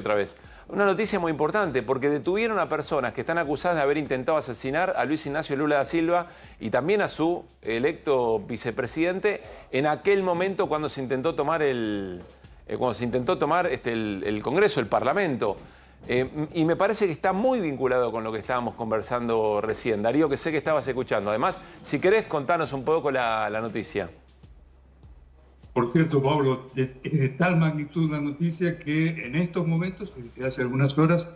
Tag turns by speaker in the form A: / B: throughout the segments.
A: Otra vez. Una noticia muy importante porque detuvieron a personas que están acusadas de haber intentado asesinar a Luis Ignacio Lula da Silva y también a su electo vicepresidente en aquel momento cuando se intentó tomar el Congreso, el Parlamento. Y me parece que está muy vinculado con lo que estábamos conversando recién. Darío, que sé que estabas escuchando. Además, si querés, contanos un poco la noticia.
B: Por cierto, Pablo, es de tal magnitud la noticia que en estos momentos, desde hace algunas horas,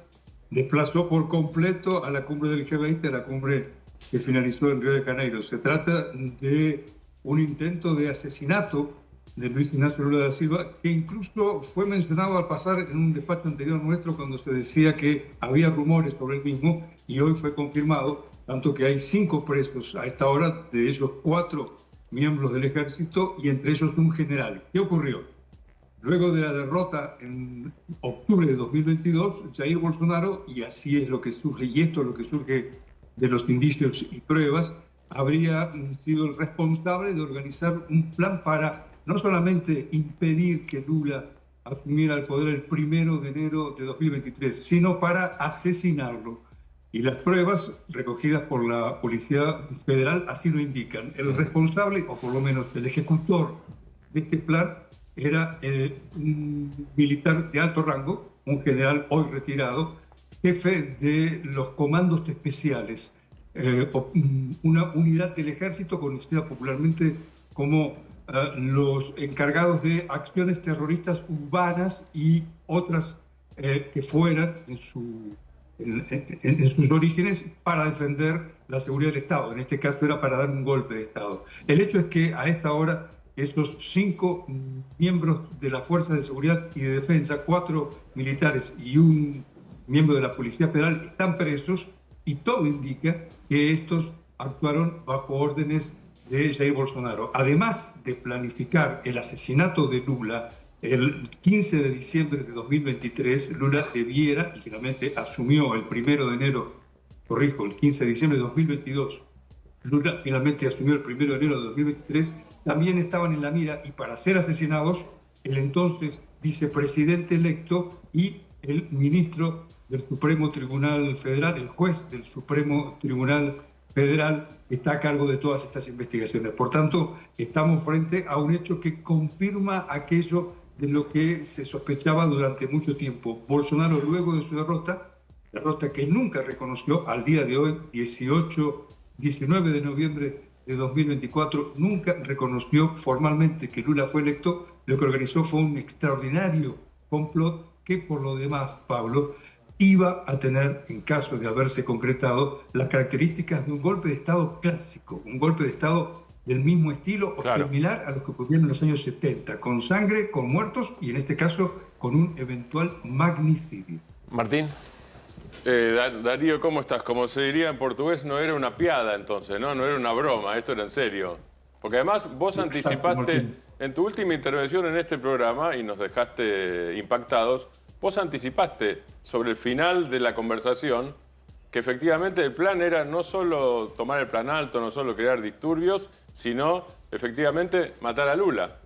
B: desplazó por completo a la cumbre del G20, a la cumbre que finalizó en Río de Janeiro. Se trata de un intento de asesinato de Luis Ignacio Lula da Silva, que incluso fue mencionado al pasar en un despacho anterior nuestro cuando se decía que había rumores sobre el mismo, y hoy fue confirmado, tanto que hay 5 presos a esta hora, de ellos 4 miembros del ejército y entre ellos un general. ¿Qué ocurrió? Luego de la derrota en octubre de 2022, Jair Bolsonaro, y así es lo que surge, y esto es lo que surge de los indicios y pruebas, habría sido el responsable de organizar un plan para no solamente impedir que Lula asumiera el poder el 1 de enero de 2023, sino para asesinarlo. Y las pruebas recogidas por la Policía Federal así lo indican. El responsable, o por lo menos el ejecutor de este plan, era un militar de alto rango, un general hoy retirado, jefe de los comandos especiales, una unidad del ejército conocida popularmente como los encargados de acciones terroristas urbanas y otras que fueran en sus orígenes para defender la seguridad del Estado. En este caso era para dar un golpe de Estado. El hecho es que a esta hora esos 5 miembros de la Fuerza de Seguridad y de Defensa, 4 militares y un miembro de la Policía Federal están presos, y todo indica que estos actuaron bajo órdenes de Jair Bolsonaro. Además de planificar el asesinato de Lula, el 15 de diciembre de 2023, Lula debiera, y finalmente asumió el 1 de enero, corrijo, el 15 de diciembre de 2022, Lula finalmente asumió el 1 de enero de 2023, también estaban en la mira, y para ser asesinados, el entonces vicepresidente electo y el ministro del Supremo Tribunal Federal, el juez del Supremo Tribunal Federal, está a cargo de todas estas investigaciones. Por tanto, estamos frente a un hecho que confirma aquello de lo que se sospechaba durante mucho tiempo. Bolsonaro, luego de su derrota que nunca reconoció, al día de hoy, 19 de noviembre de 2024, nunca reconoció formalmente que Lula fue electo. Lo que organizó fue un extraordinario complot que, por lo demás, Pablo, iba a tener, en caso de haberse concretado, las características de un golpe de Estado clásico, un golpe de Estado del mismo estilo o similar a los que ocurrieron en los años 70, con sangre, con muertos y en este caso con un eventual magnicidio.
A: Martín.
C: Darío, ¿cómo estás? Como se diría en portugués, no era una piada entonces, ¿no? No era una broma, esto era en serio. Porque además vos anticipaste, en tu última intervención en este programa, y nos dejaste impactados, vos anticipaste sobre el final de la conversación que efectivamente el plan era no solo tomar el plan alto, no solo crear disturbios, sino efectivamente matar a Lula.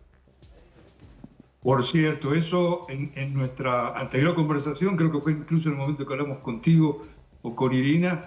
B: Por cierto, eso en nuestra anterior conversación, creo que fue incluso en el momento que hablamos contigo o con Irina,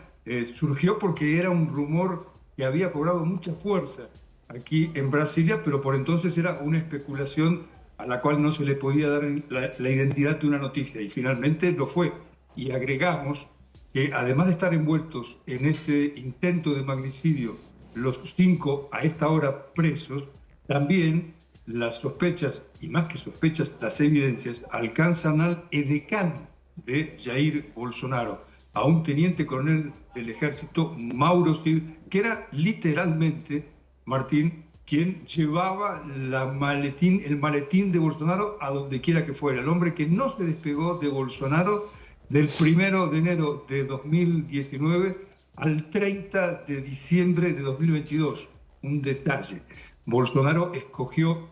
B: surgió porque era un rumor que había cobrado mucha fuerza aquí en Brasilia, pero por entonces era una especulación a la cual no se le podía dar la identidad de una noticia, y finalmente lo fue. Y agregamos que además de estar envueltos en este intento de magnicidio, los 5 a esta hora presos, también las sospechas, y más que sospechas, las evidencias, alcanzan al edecán de Jair Bolsonaro, a un teniente coronel del ejército, Mauro Cid, que era literalmente, Martín, quien llevaba el maletín de Bolsonaro a donde quiera que fuera. El hombre que no se despegó de Bolsonaro del 1 de enero de 2019 al 30 de diciembre de 2022. Un detalle. Bolsonaro escogió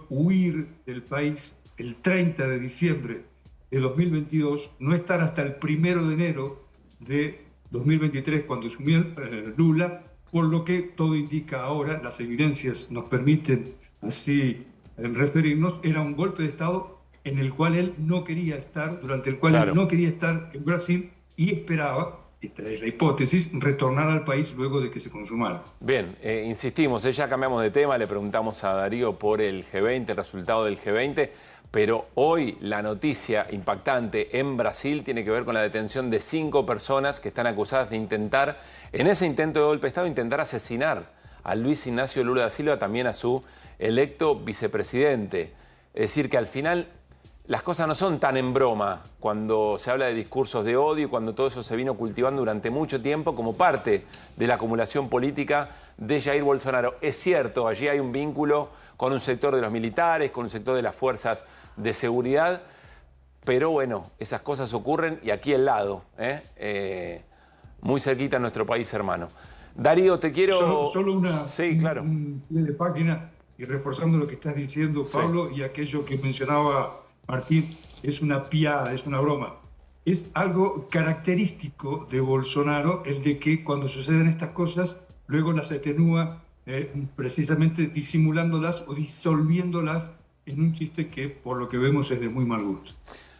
B: huir del país el 30 de diciembre de 2022, no estar hasta el 1 de enero de 2023 cuando asumió Lula, por lo que todo indica ahora, las evidencias nos permiten así referirnos, era un golpe de Estado en el cual él no quería estar, durante el cual
A: Claro.
B: él no quería estar en Brasil y esperaba, esta es la hipótesis, retornar al país luego de que se consumara.
A: Bien, insistimos, ya cambiamos de tema, le preguntamos a Darío por el G20, el resultado del G20, pero hoy la noticia impactante en Brasil tiene que ver con la detención de 5 personas que están acusadas de intentar, en ese intento de golpe de Estado, intentar asesinar a Luis Ignacio Lula da Silva, también a su electo vicepresidente. Es decir, que al final las cosas no son tan en broma cuando se habla de discursos de odio y cuando todo eso se vino cultivando durante mucho tiempo como parte de la acumulación política de Jair Bolsonaro. Es cierto, allí hay un vínculo con un sector de los militares, con un sector de las fuerzas de seguridad, pero bueno, esas cosas ocurren y aquí al lado, muy cerquita en nuestro país hermano. Darío, te quiero...
B: Solo
A: sí, claro.
B: un pie de página y reforzando lo que estás diciendo, Pablo, y aquello que mencionaba Martín, es una piada, es una broma. Es algo característico de Bolsonaro el de que cuando suceden estas cosas, luego las atenúa precisamente disimulándolas o disolviéndolas en un chiste que, por lo que vemos, es de muy mal gusto.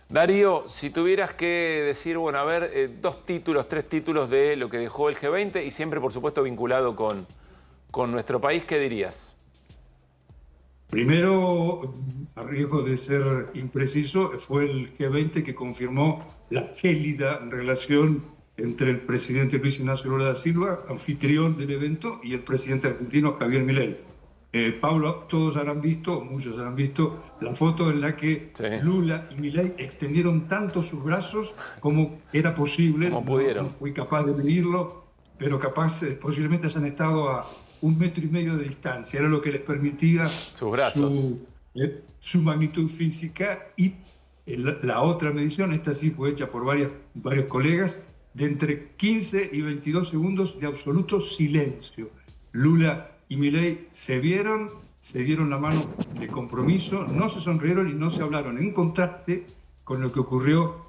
A: Darío, si tuvieras que decir, bueno, a ver, 2 títulos, 3 títulos de lo que dejó el G20 y siempre, por supuesto, vinculado con nuestro país, ¿qué dirías?
B: Primero, a riesgo de ser impreciso, fue el G20 que confirmó la gélida relación entre el presidente Luis Ignacio Lula da Silva, anfitrión del evento, y el presidente argentino Javier Milei. Pablo, todos habrán visto, muchos habrán visto, la foto en la que Lula y Milei extendieron tanto sus brazos como era posible.
A: Como pudieron.
B: No fui capaz de medirlo, pero capaz, posiblemente hayan estado a 1,5 metros de distancia. Era lo que les permitía
A: sus brazos,
B: su magnitud física. Y la otra medición, esta sí fue hecha por varios colegas, de entre 15 y 22 segundos de absoluto silencio. Lula y Milei se vieron, se dieron la mano de compromiso, no se sonrieron y no se hablaron, en contraste con lo que ocurrió,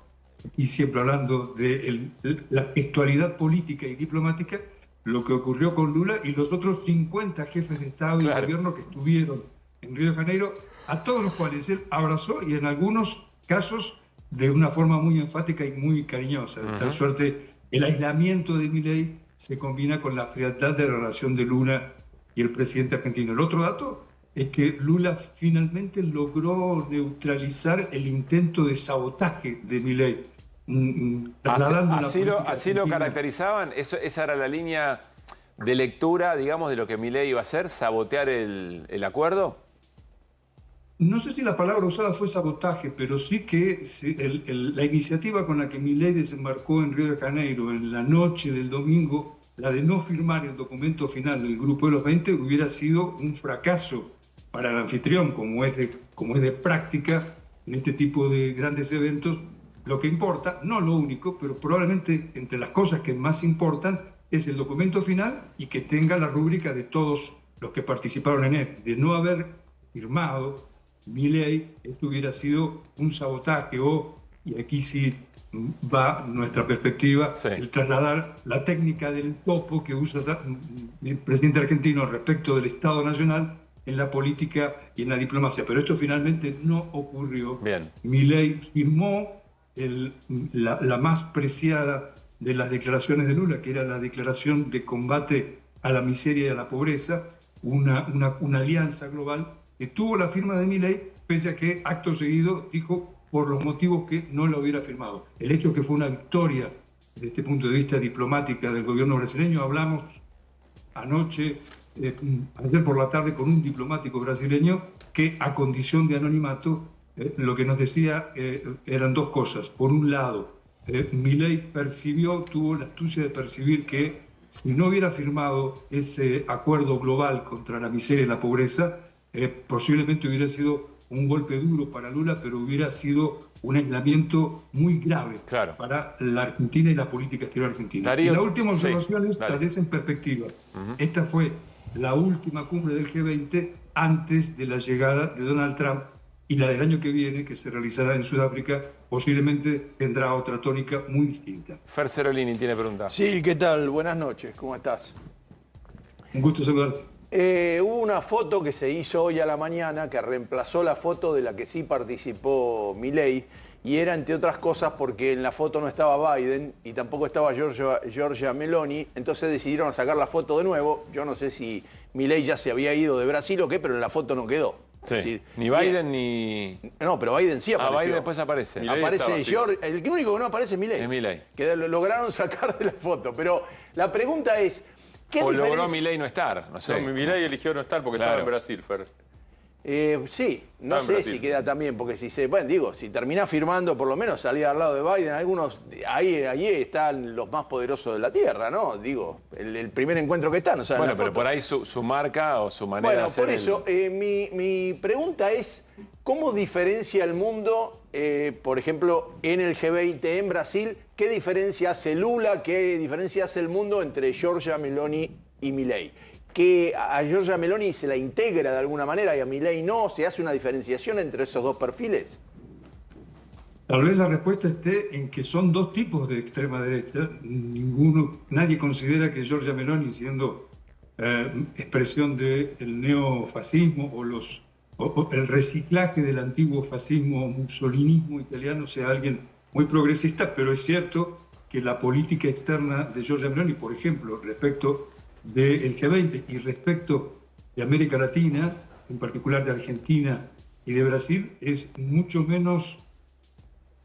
B: y siempre hablando de la actualidad política y diplomática, lo que ocurrió con Lula y los otros 50 jefes de Estado y gobierno que estuvieron en Río de Janeiro, a todos los cuales él abrazó y en algunos casos de una forma muy enfática y muy cariñosa. De tal suerte, el aislamiento de Milei se combina con la frialdad de la relación de Lula y el presidente argentino. El otro dato es que Lula finalmente logró neutralizar el intento de sabotaje de Milei.
A: Así lo caracterizaban, esa era la línea de lectura, digamos, de lo que Milei iba a hacer, sabotear el acuerdo.
B: No sé si la palabra usada fue sabotaje, pero sí que la iniciativa con la que Milei desembarcó en Río de Janeiro en la noche del domingo, la de no firmar el documento final del Grupo de los 20, hubiera sido un fracaso para el anfitrión, como es de práctica en este tipo de grandes eventos. Lo que importa, no lo único, pero probablemente entre las cosas que más importan, es el documento final y que tenga la rúbrica de todos los que participaron en él. De no haber firmado Milei, esto hubiera sido un sabotaje y aquí sí va nuestra perspectiva, el trasladar la técnica del topo que usa el presidente argentino respecto del Estado Nacional en la política y en la diplomacia. Pero esto finalmente no ocurrió.
A: Bien.
B: Milei firmó la más preciada de las declaraciones de Lula, que era la declaración de combate a la miseria y a la pobreza, una alianza global que tuvo la firma de Milei, pese a que acto seguido dijo por los motivos que no la hubiera firmado. El hecho que fue una victoria desde este punto de vista diplomática del gobierno brasileño. Hablamos anoche, ayer por la tarde, con un diplomático brasileño que, a condición de anonimato, lo que nos decía eran 2 cosas. Por un lado, Milei tuvo la astucia de percibir que si no hubiera firmado ese acuerdo global contra la miseria y la pobreza, posiblemente hubiera sido un golpe duro para Lula, pero hubiera sido un aislamiento muy grave para la Argentina y la política exterior argentina.
A: Darío,
B: y la última observación es tal vez en perspectiva. Esta fue la última cumbre del G20 antes de la llegada de Donald Trump, y la del año que viene, que se realizará en Sudáfrica, posiblemente tendrá otra tónica muy distinta.
A: Fer Cerolini tiene pregunta.
D: Sí, ¿qué tal? Buenas noches, ¿cómo estás?
B: Un gusto saludarte.
D: Hubo una foto que se hizo hoy a la mañana que reemplazó la foto de la que sí participó Milei, y era, entre otras cosas, porque en la foto no estaba Biden y tampoco estaba Giorgia Meloni, entonces decidieron sacar la foto de nuevo. Yo no sé si Milei ya se había ido de Brasil o qué, pero en la foto no quedó.
A: Sí.
D: Es decir,
A: Ni Biden ni...
D: No, pero Biden sí apareció.
A: Biden después aparece.
C: Milei
D: Aparece
C: estaba, sí.
D: el único que no aparece es Milei.
A: Es Milei.
D: Que lo lograron sacar de la foto. Pero la pregunta es, ¿qué
A: O
D: diferencia?
A: logró Milei no estar, no sé.
C: No, Milei eligió no estar porque
A: Claro.
C: estaba en Brasil, Fer.
D: Sí, no
C: Está en
D: sé
C: Brasil.
D: si queda también, porque si se, bueno, digo, si terminás firmando, por lo menos salía al lado de Biden, algunos, allí están los más poderosos de la Tierra, ¿no? Digo, el primer encuentro que están, o sea, en
A: Bueno,
D: la
A: pero
D: foto.
A: por ahí su marca o su manera de
D: Bueno,
A: hacer
D: por eso, mi pregunta es, ¿cómo diferencia el mundo, por ejemplo, en el G20 en Brasil? ¿Qué diferencia hace Lula, qué diferencia hace el mundo entre Giorgia Meloni y Milei? Que a Giorgia Meloni se la integra de alguna manera y a Milei no, ¿se hace una diferenciación entre esos dos perfiles?
B: Tal vez la respuesta esté en que son dos tipos de extrema derecha. Nadie considera que Giorgia Meloni, siendo expresión del neofascismo o el reciclaje del antiguo fascismo mussolinismo italiano, sea alguien muy progresista, pero es cierto que la política externa de Giorgia Meloni, por ejemplo, respecto del G20 y respecto de América Latina, en particular de Argentina y de Brasil, es mucho menos,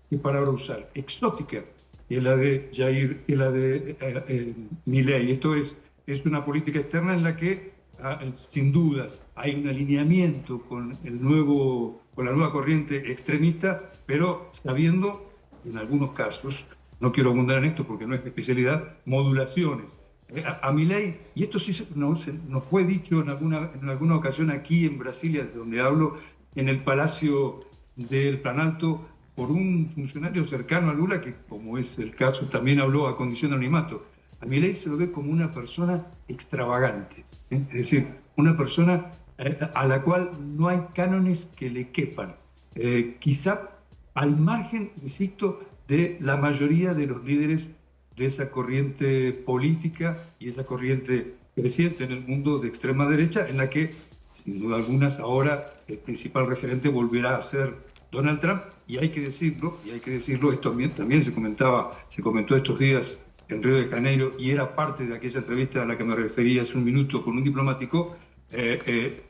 B: ¿qué palabra usar?, exótica que la de Jair, que la de Milei. Esto es una política externa en la que, sin dudas, hay un alineamiento con la nueva corriente extremista, pero sabiendo, en algunos casos, no quiero abundar en esto porque no es mi especialidad, modulaciones. A Milei, y esto sí nos fue dicho en alguna ocasión aquí en Brasilia, de donde hablo, en el Palacio del Planalto, por un funcionario cercano a Lula, que, como es el caso, también habló a condición de anonimato. A Milei se lo ve como una persona extravagante, ¿eh? Es decir, una persona a la cual no hay cánones que le quepan. Quizá al margen, insisto, de la mayoría de los líderes de esa corriente política y esa corriente creciente en el mundo de extrema derecha, en la que, sin duda alguna, ahora el principal referente volverá a ser Donald Trump, y hay que decirlo, esto también se comentó estos días en Río de Janeiro, y era parte de aquella entrevista a la que me refería hace un minuto con un diplomático.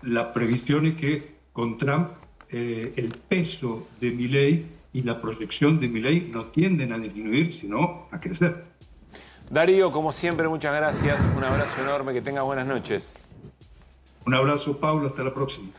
B: La previsión es que con Trump el peso de Milei y la proyección de Milei no tienden a disminuir, sino a crecer.
A: Darío, como siempre, muchas gracias. Un abrazo enorme, que tengas buenas noches.
B: Un abrazo, Pablo, hasta la próxima.